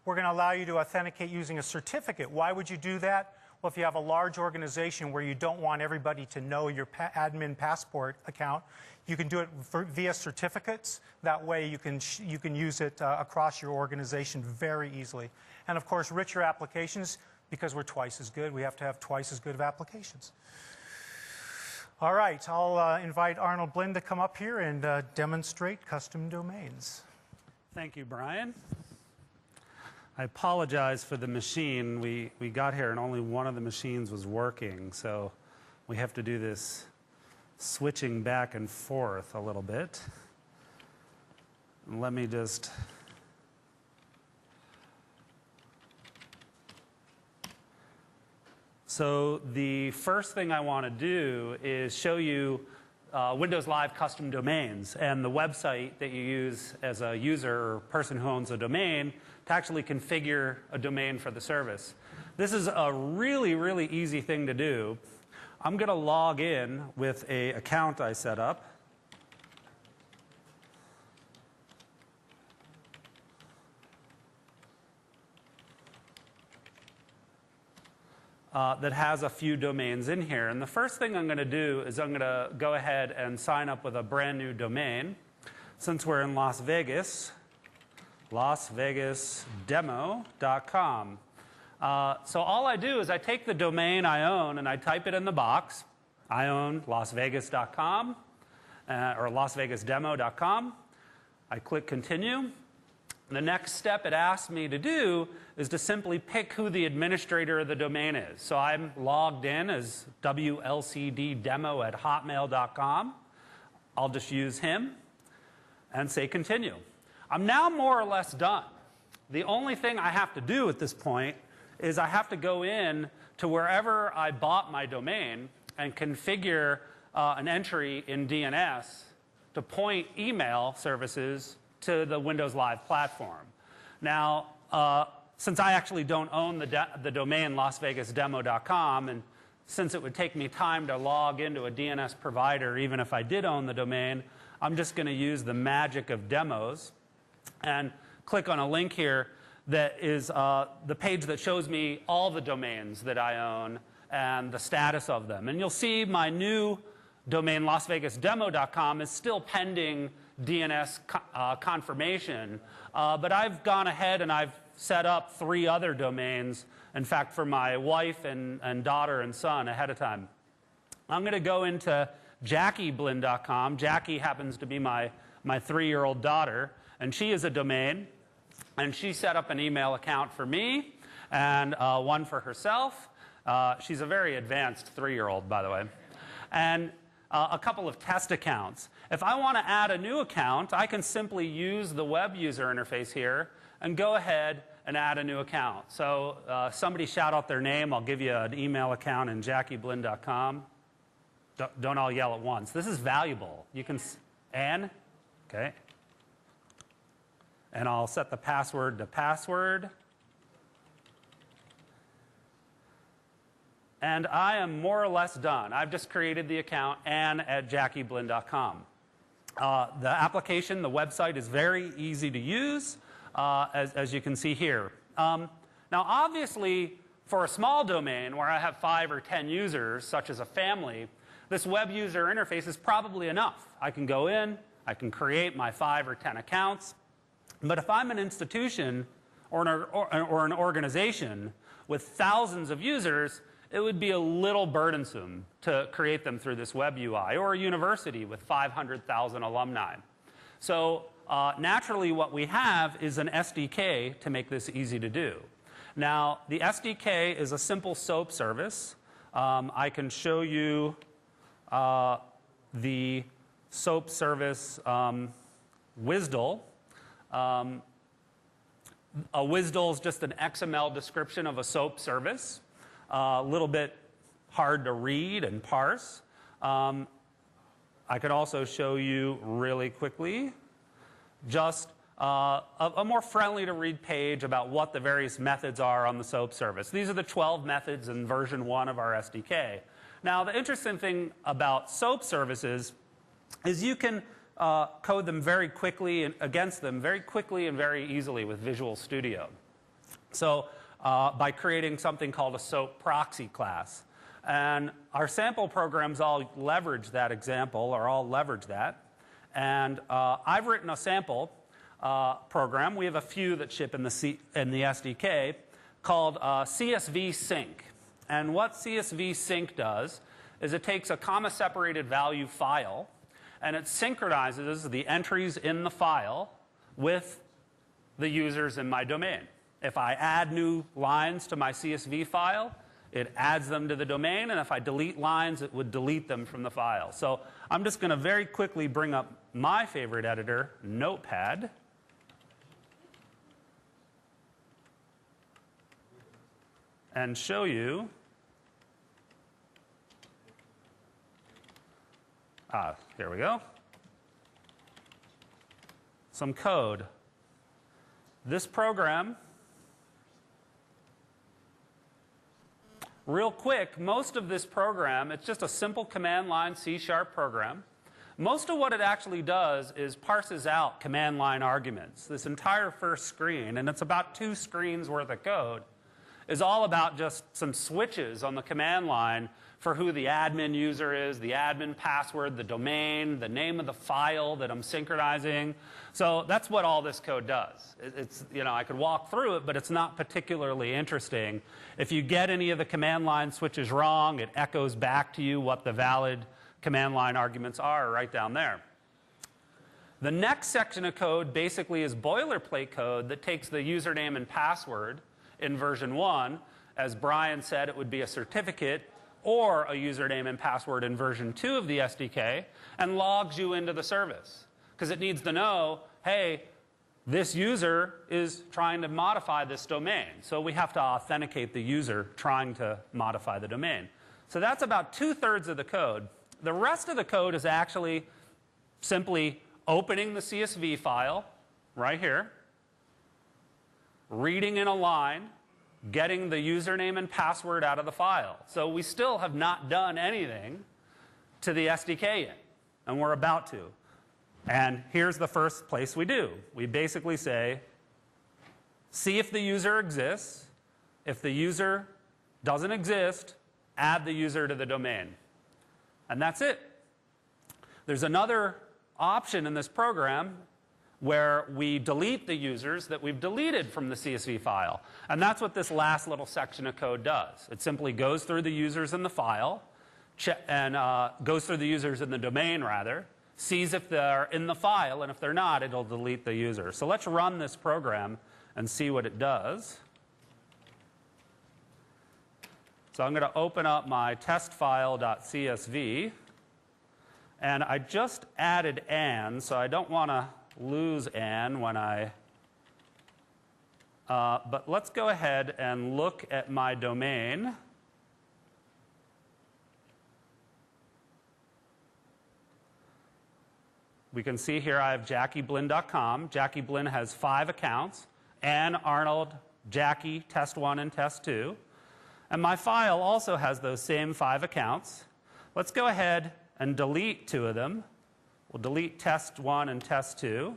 We're going to allow you to authenticate using a certificate. Why would you do that? Well, if you have a large organization where you don't want everybody to know your admin passport account, you can do it via certificates. That way you can use it across your organization very easily. And of course, richer applications, because we're twice as good, we have to have twice as good of applications. All right, I'll invite Arnold Blinn to come up here and demonstrate custom domains. Thank you, Brian. I apologize for the machine. We got here and only one of the machines was working, so we have to do this switching back and forth a little bit. Let me just... So the first thing I want to do is show you Windows Live custom domains and the website that you use as a user or person who owns a domain to actually configure a domain for the service. This is a really, really easy thing to do. I'm going to log in with an account I set up. That has a few domains in here. And the first thing I'm going to do is I'm going to go ahead and sign up with a brand new domain. Since we're in Las Vegas, LasVegasDemo.com. So all I do is I take the domain I own and I type it in the box. I own LasVegas.com or LasVegasDemo.com. I click continue. The next step it asks me to do is to simply pick who the administrator of the domain is. So I'm logged in as WLCDdemo@hotmail.com. I'll just use him and say continue. I'm now more or less done. The only thing I have to do at this point is I have to go in to wherever I bought my domain and configure an entry in DNS to point email services to the Windows Live platform. Now, since I actually don't own the domain LasVegasDemo.com, and since it would take me time to log into a DNS provider even if I did own the domain, I'm just going to use the magic of demos and click on a link here that is the page that shows me all the domains that I own and the status of them. And you'll see my new domain, LasVegasDemo.com, is still pending DNS confirmation. But I've gone ahead and I've set up 3 other domains, in fact, for my wife and daughter and son ahead of time. I'm going to go into JackieBlin.com. Jackie happens to be my 3-year-old daughter, and she is a domain. And she set up an email account for me and one for herself. She's a very advanced 3-year-old, by the way. And a couple of test accounts. If I want to add a new account, I can simply use the web user interface here and go ahead and add a new account. So somebody shout out their name. I'll give you an email account in JackieBlin.com. Don't all yell at once. This is valuable. You can, Anne? Okay. And I'll set the password to password. And I am more or less done. I've just created the account, Anne@JackieBlin.com. The application, the website, is very easy to use, as you can see here. Now, obviously, for a small domain where I have 5 or 10 users, such as a family, this web user interface is probably enough. I can go in, I can create my 5 or 10 accounts. But if I'm an institution or an organization with thousands of users, it would be a little burdensome to create them through this web UI, or a university with 500,000 alumni. So naturally what we have is an SDK to make this easy to do. Now, the SDK is a simple SOAP service. I can show you the SOAP service WSDL. A WSDL is just an XML description of a SOAP service. A little bit hard to read and parse. I could also show you really quickly just a more friendly to read page about what the various methods are on the SOAP service. These are the 12 methods in version 1 of our SDK. Now, the interesting thing about SOAP services is you can code them very quickly and against them very quickly and very easily with Visual Studio. So by creating something called a SOAP proxy class. And our sample programs all leverage that example, or all leverage that. And I've written a sample program. We have a few that ship in the SDK called CSV Sync. And what CSV Sync does is it takes a comma-separated value file and it synchronizes the entries in the file with the users in my domain. If I add new lines to my CSV file, it adds them to the domain, and if I delete lines, it would delete them from the file. So I'm just going to very quickly bring up my favorite editor, Notepad. And show you here we go. Some code. This program, real quick, most of this program, it's just a simple command line C# program. Most of what it actually does is parses out command line arguments. This entire first screen, and it's about 2 screens worth of code, is all about just some switches on the command line for who the admin user is, the admin password, the domain, the name of the file that I'm synchronizing. So that's what all this code does. It's, you know, I could walk through it, but it's not particularly interesting. If you get any of the command line switches wrong, it echoes back to you what the valid command line arguments are right down there. The next section of code basically is boilerplate code that takes the username and password in version 1. As Brian said, it would be a certificate or a username and password in version 2 of the SDK, and logs you into the service. Because it needs to know, hey, this user is trying to modify this domain. So we have to authenticate the user trying to modify the domain. So that's about 2/3 of the code. The rest of the code is actually simply opening the CSV file right here, reading in a line, getting the username and password out of the file. So we still have not done anything to the SDK yet, and we're about to. And here's the first place we do. We basically say, see if the user exists. If the user doesn't exist, add the user to the domain. And that's it. There's another option in this program where we delete the users that we've deleted from the CSV file. And that's what this last little section of code does. It simply goes through the users in the file, goes through the users in the domain, rather, sees if they're in the file, and if they're not, it'll delete the user. So let's run this program and see what it does. So I'm going to open up my testfile.csv, and I just added Ann, so I don't want to lose Ann when I, but let's go ahead and look at my domain. We can see here I have JackieBlinn.com. Jackie Blinn has 5 accounts: Ann, Arnold, Jackie, Test1, and Test2. And my file also has those same 5 accounts. Let's go ahead and delete 2 of them. We'll delete Test1 and Test2.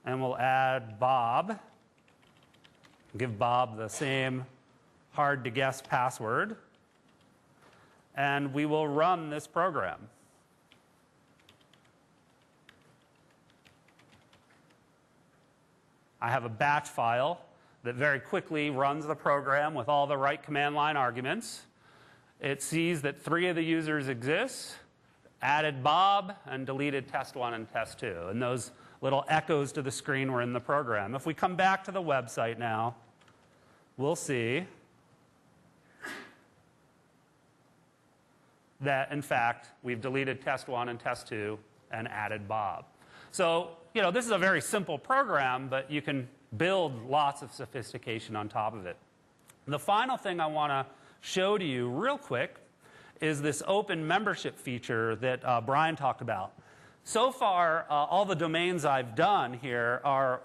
And we'll add Bob. Give Bob the same hard-to-guess password. And we will run this program. I have a batch file that very quickly runs the program with all the right command line arguments. It sees that 3 of the users exist, added Bob, and deleted Test1 and Test2. And those little echoes to the screen were in the program. If we come back to the website now, we'll see that, in fact, we've deleted Test1 and Test2 and added Bob. So, you know, this is a very simple program, but you can build lots of sophistication on top of it. The final thing I want to show to you real quick is this open membership feature that Brian talked about. So far, all the domains I've done here are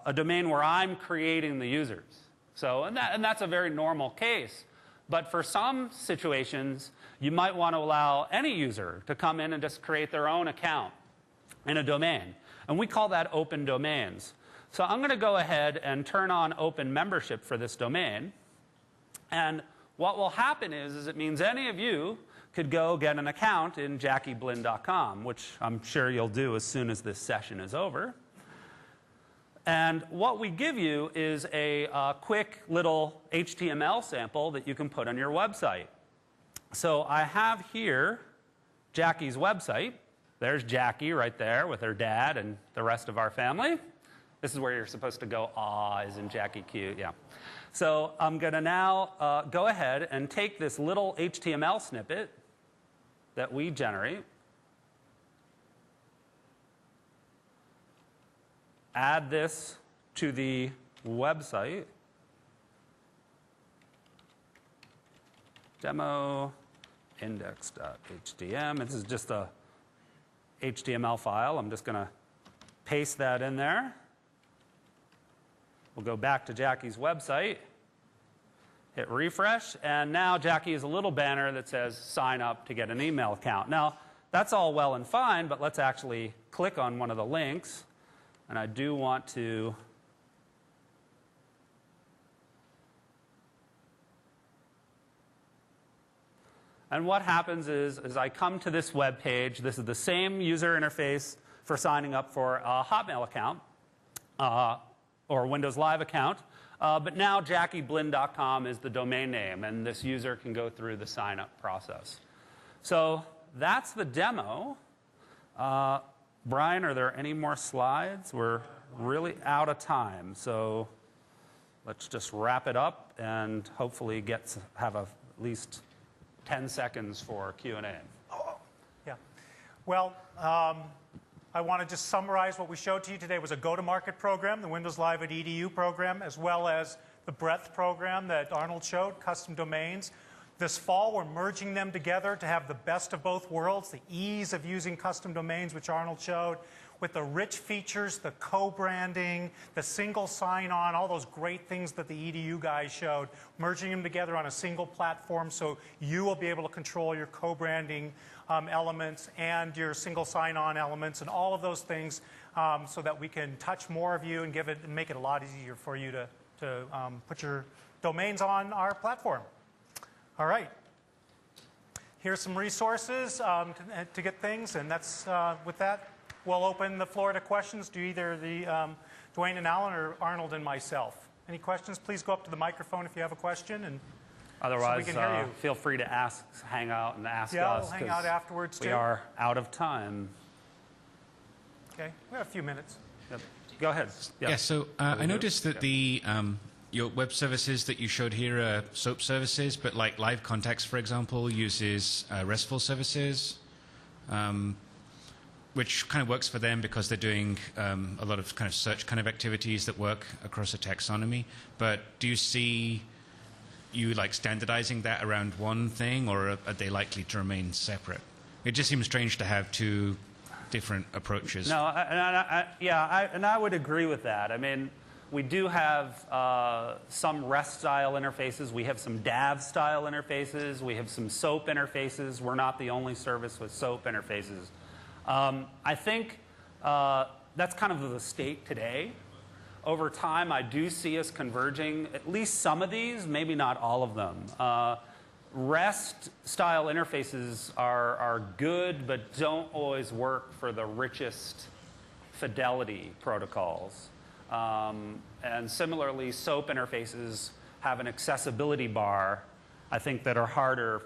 a domain where I'm creating the users. So, and that's a very normal case. But for some situations, you might want to allow any user to come in and just create their own account in a domain. And we call that open domains. So I'm going to go ahead and turn on open membership for this domain. And what will happen is it means any of you could go get an account in JackieBlinn.com, which I'm sure you'll do as soon as this session is over. And what we give you is a quick little HTML sample that you can put on your website. So I have here Jackie's website. There's Jackie right there with her dad and the rest of our family. This is where you're supposed to go, aw, isn't Jackie cute? Yeah. So I'm going to now go ahead and take this little HTML snippet that we generate, add this to the website, demo index.htm. This is just a HTML file. I'm just going to paste that in there. We'll go back to Jackie's website, hit refresh, and now Jackie has a little banner that says sign up to get an email account. Now, that's all well and fine, but let's actually click on one of the links. And I do want to And what happens is I come to this web page. This is the same user interface for signing up for a Hotmail account or Windows Live account. But now JackieBlinn.com is the domain name, and this user can go through the sign-up process. So that's the demo. Brian, are there any more slides? We're really out of time, so let's just wrap it up and hopefully have at least 10 seconds for Q&A. Yeah. Well, I want to just summarize what we showed to you today was a go-to-market program, the Windows Live at EDU program, as well as the breadth program that Arnold showed, custom domains. This fall, we're merging them together to have the best of both worlds, the ease of using custom domains, which Arnold showed, with the rich features, the co-branding, the single sign-on, all those great things that the EDU guys showed, merging them together on a single platform so you will be able to control your co-branding elements and your single sign-on elements and all of those things so that we can touch more of you and make it a lot easier for you to put your domains on our platform. All right. Here's some resources to get things, and that's with that. We'll open the floor to questions to either Dwayne and Alan or Arnold and myself. Any questions? Please go up to the microphone if you have a question. And otherwise, so we can hear you. Feel free to hang out and ask us. Yeah, we'll hang out afterwards, too. We are out of time. Okay, we have a few minutes. Yep. Go ahead. Yep. Yeah, so I noticed that your web services that you showed here are SOAP services, but like Live Contacts, for example, uses RESTful services. Which kind of works for them because they're doing a lot of kind of search kind of activities that work across a taxonomy. But do you see you like standardizing that around one thing, or are they likely to remain separate? It just seems strange to have two different approaches. No, and I would agree with that. I mean, we do have some REST-style interfaces. We have some DAV-style interfaces. We have some SOAP interfaces. We're not the only service with SOAP interfaces. I think that's kind of the state today. Over time, I do see us converging at least some of these, maybe not all of them. REST-style interfaces are good, but don't always work for the richest fidelity protocols. And similarly, SOAP interfaces have an accessibility bar, I think, that are harder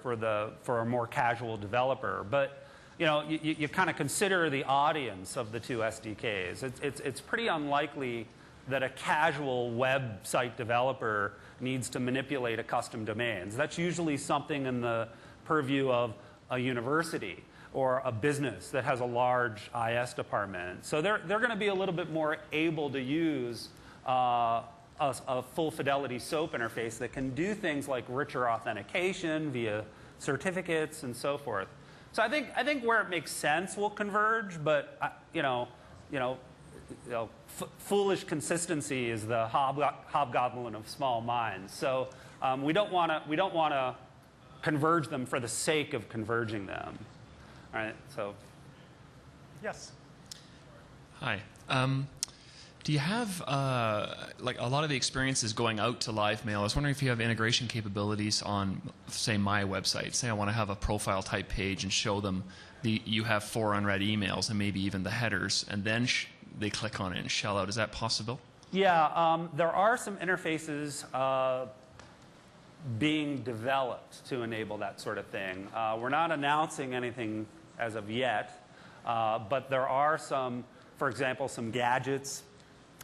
for a more casual developer. But you kind of consider the audience of the two SDKs. It's pretty unlikely that a casual website developer needs to manipulate a custom domains. That's usually something in the purview of a university or a business that has a large IS department. So they're going to be a little bit more able to use a full fidelity SOAP interface that can do things like richer authentication via certificates and so forth. So I think where it makes sense we'll converge, but foolish consistency is the hobgoblin of small minds. So we don't want to converge them for the sake of converging them. All right. So. Yes. Hi. Do you have, like a lot of the experiences going out to live mail, I was wondering if you have integration capabilities on, say, my website. Say I want to have a profile type page and show them you have 4 unread emails and maybe even the headers, and then they click on it and shell out. Is that possible? Yeah, there are some interfaces being developed to enable that sort of thing. We're not announcing anything as of yet, but there are some, for example, some gadgets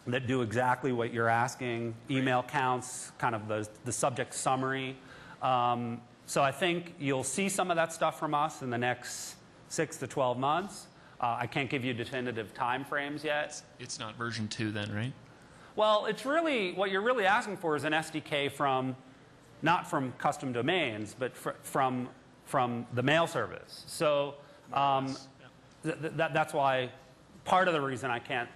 that do exactly what you're asking, email counts, kind of the subject summary. So I think you'll see some of that stuff from us in the next 6 to 12 months. I can't give you definitive time frames yet. It's not version 2 then, right? Well, it's really, what you're really asking for is an SDK not from custom domains, but from the mail service. So that's why part of the reason I can't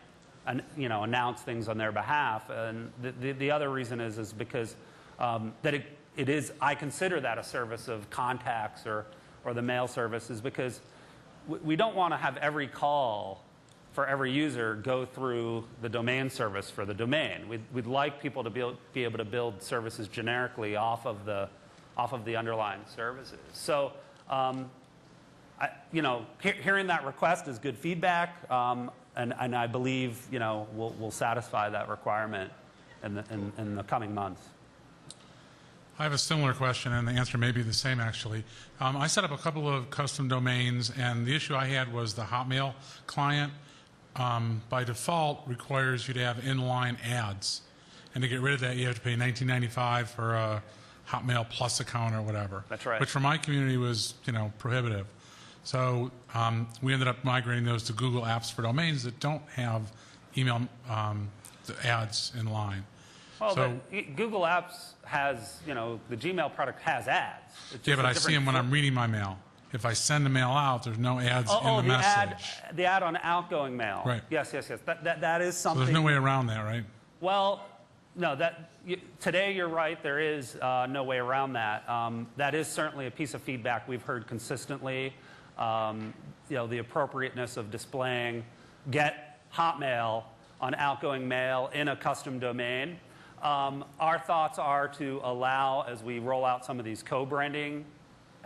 announce things on their behalf. And the other reason is because that it is, I consider that a service of contacts or the mail service, is because we don't want to have every call for every user go through the domain service for the domain. We'd like people to be able to build services generically off of the underlying services. So Hearing that request is good feedback, and I believe we'll satisfy that requirement in the coming months. I have a similar question, and the answer may be the same, actually. I set up a couple of custom domains, and the issue I had was the Hotmail client, by default, requires you to have inline ads. And to get rid of that, you have to pay $19.95 for a Hotmail Plus account or whatever. That's right. Which for my community was, prohibitive. So we ended up migrating those to Google Apps for domains that don't have email ads in line. Well, So- but Google Apps has, the Gmail product has ads. It's just Yeah, but a I see different them when I'm reading my mail. If I send the mail out, there's no ads in the message. The ad on outgoing mail. Right. Yes. That is So something. there's no way around that, right? Well, no. Today you're right. There is no way around that. That is certainly a piece of feedback we've heard consistently. The appropriateness of displaying get Hotmail on outgoing mail in a custom domain. Our thoughts are to allow, as we roll out some of these co-branding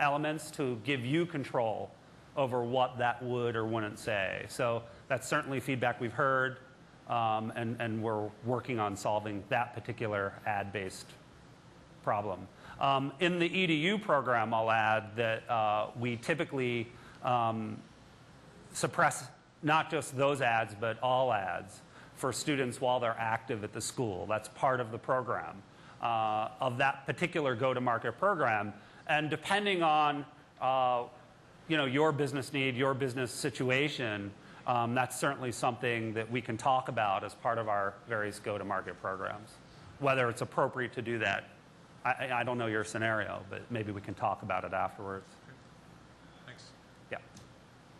elements, to give you control over what that would or wouldn't say. So that's certainly feedback we've heard, and we're working on solving that particular ad-based problem. In the EDU program, I'll add that we typically suppress not just those ads, but all ads for students while they're active at the school. That's part of the program, of that particular go-to-market program. And depending on your business need, your business situation, that's certainly something that we can talk about as part of our various go-to-market programs. Whether it's appropriate to do that, I don't know your scenario, but maybe we can talk about it afterwards.